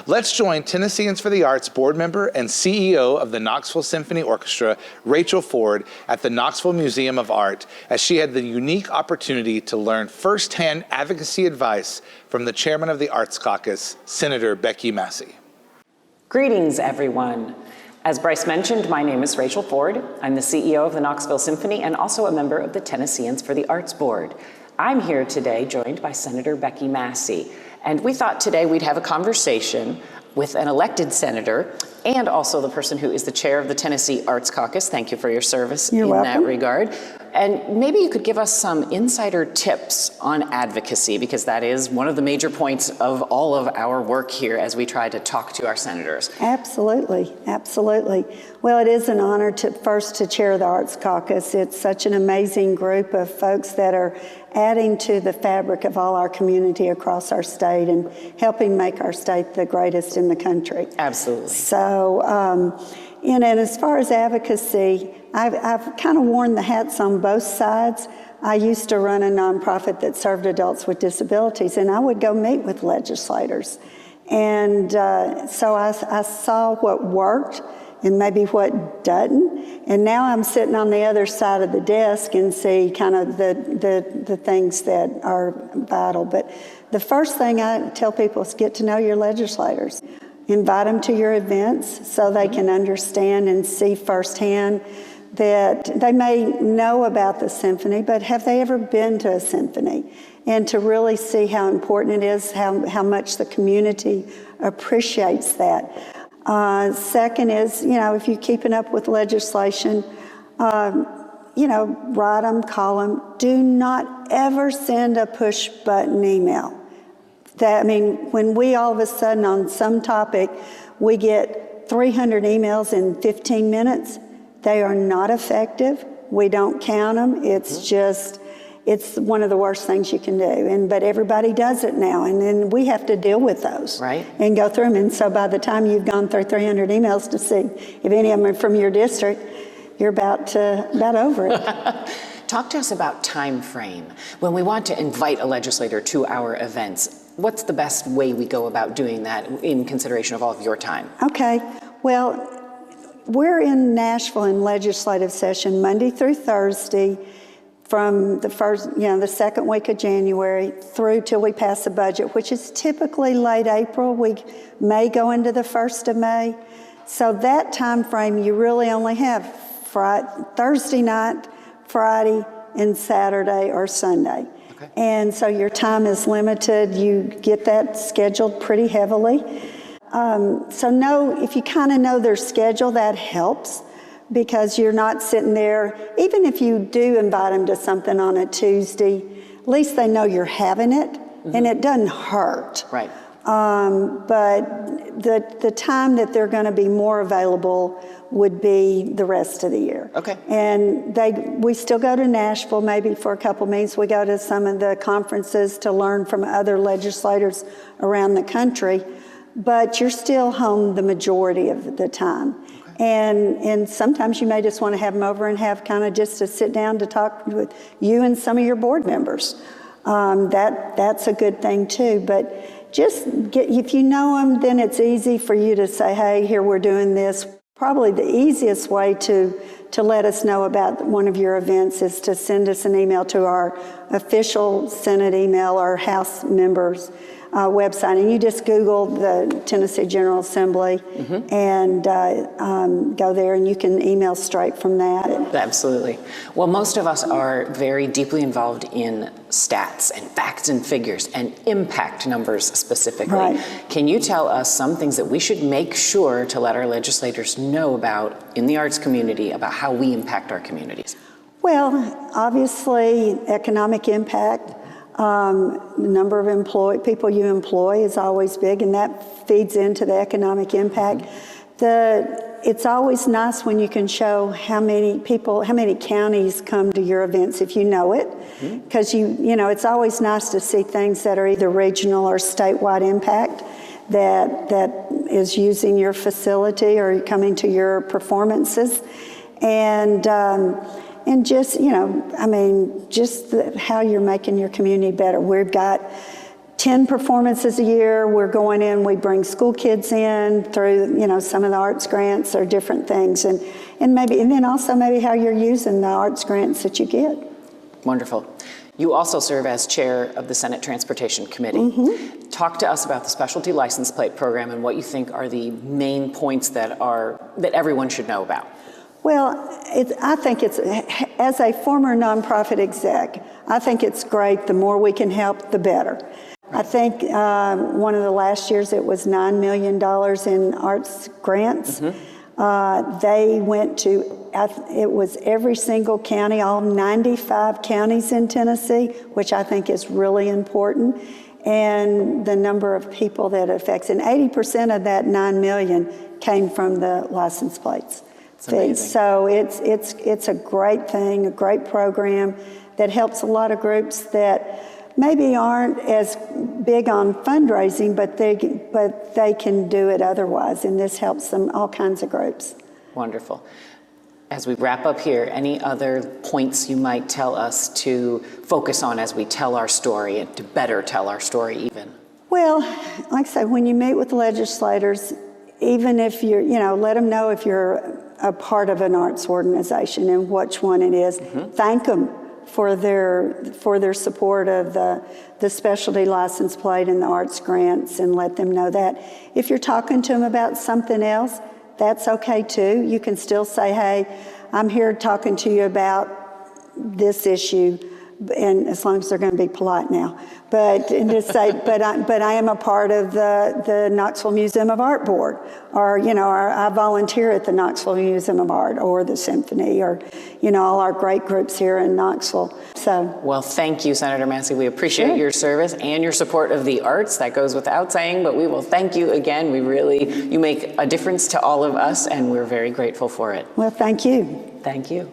Let's join Tennesseans for the Arts board member and CEO of the Knoxville Symphony Orchestra, Rachel Ford, at the Knoxville Museum of Art, as she had the unique opportunity to learn firsthand advocacy advice from the chairman of the Arts Caucus, Senator Becky Massey. Greetings, everyone. As Bryce mentioned, my name is Rachel Ford. I'm the CEO of the Knoxville Symphony and also a member of the Tennesseans for the Arts Board. I'm here today joined by Senator Becky Massey, and we thought today we'd have a conversation with an elected senator and also the person who is the chair of the Tennessee Arts Caucus. Thank you for your service in that regard. And maybe you could give us some insider tips on advocacy, because that is one of the major points of all of our work here as we try to talk to our senators. Absolutely, absolutely. Well, it is an honor to chair the Arts Caucus. It's such an amazing group of folks that are adding to the fabric of all our community across our state and helping make our state the greatest in the country. Absolutely. So, and as far as advocacy, I've kind of worn the hats on both sides. I used to run a nonprofit that served adults with disabilities, and I would go meet with legislators. And so I saw what worked and maybe what doesn't. And now I'm sitting on the other side of the desk and see kind of the things that are vital. But the first thing I tell people is get to know your legislators. Invite them to your events so they can understand and see firsthand that they may know about the symphony, but have they ever been to a symphony? And to really see how important it is, how much the community appreciates that. Second is, if you're keeping up with legislation, write them, call them. Do not ever send a push button email. When we all of a sudden on some topic, we get 300 emails in 15 minutes, they are not effective. We don't count them. It's one of the worst things you can do. But everybody does it now, and then we have to deal with those. Right. And go through them. And so by the time you've gone through 300 emails to see if any of them are from your district, you're about over it. Talk to us about time frame. When we want to invite a legislator to our events, what's the best way we go about doing that in consideration of all of your time? Okay. Well, we're in Nashville in legislative session Monday through Thursday from the second week of January through till we pass the budget, which is typically late April. We may go into the 1st of May. So that time frame, you really only have Thursday night, Friday, and Saturday or Sunday. Okay. And so your time is limited. You get that scheduled pretty heavily. If you kind of know their schedule, that helps, because you're not sitting there. Even if you do invite them to something on a Tuesday, at least they know you're having it, and it doesn't hurt. Right. But the time that they're going to be more available would be the rest of the year. Okay. And we still go to Nashville maybe for a couple meetings. We go to some of the conferences to learn from other legislators around the country, but you're still home the majority of the time. Okay. And sometimes you may just want to have them over and have kind of just to sit down to talk with you and some of your board members. That's a good thing too. But if you know them, then it's easy for you to say, hey, here we're doing this. Probably the easiest way to let us know about one of your events is to send us an email to our official Senate email or House members website, and you just Google the Tennessee General Assembly and go there, and you can email straight from that. Absolutely. Well, most of us are very deeply involved in stats and facts and figures and impact numbers specifically. Right. Can you tell us some things that we should make sure to let our legislators know about in the arts community about how we impact our communities? Well, obviously, economic impact. Number of people you employ is always big, and that feeds into the economic impact. It's always nice when you can show how many counties come to your events if you know it, because it's always nice to see things that are either regional or statewide impact that is using your facility or coming to your performances, and just how you're making your community better. We've got 10 performances a year. We're going in, we bring school kids in through, some of the arts grants or different things. And then also maybe how you're using the arts grants that you get. Wonderful. You also serve as chair of the Senate Transportation Committee. Mm-hmm. Talk to us about the specialty license plate program and what you think are the main points that everyone should know about. Well, I think it's, as a former nonprofit exec, I think it's great. The more we can help, the better. I think one of the last years it was $9 million in arts grants. Mm-hmm. They went to, it was every single county, all 95 counties in Tennessee, which I think is really important, and the number of people that it affects. And 80% of that $9 million came from the license plates. So it's a great thing, a great program that helps a lot of groups that maybe aren't as big on fundraising, but they can do it otherwise, and this helps them, all kinds of groups. Wonderful. As we wrap up here, any other points you might tell us to focus on as we tell our story and to better tell our story even? Well, like I said, when you meet with legislators, even if you're, let them know if you're a part of an arts organization and which one it is. Mm-hmm. Thank them for their support of the specialty license plate and the arts grants, and let them know that. If you're talking to them about something else, that's okay too. You can still say, hey, I'm here talking to you about this issue, and as long as they're going to be polite now. And just say, but I am a part of the Knoxville Museum of Art board, or I volunteer at the Knoxville Museum of Art or the Symphony, or all our great groups here in Knoxville. Well, thank you, Senator Massey. We appreciate your service and your support of the arts. That goes without saying, but we will thank you again. You make a difference to all of us, and we're very grateful for it. Well, thank you. Thank you.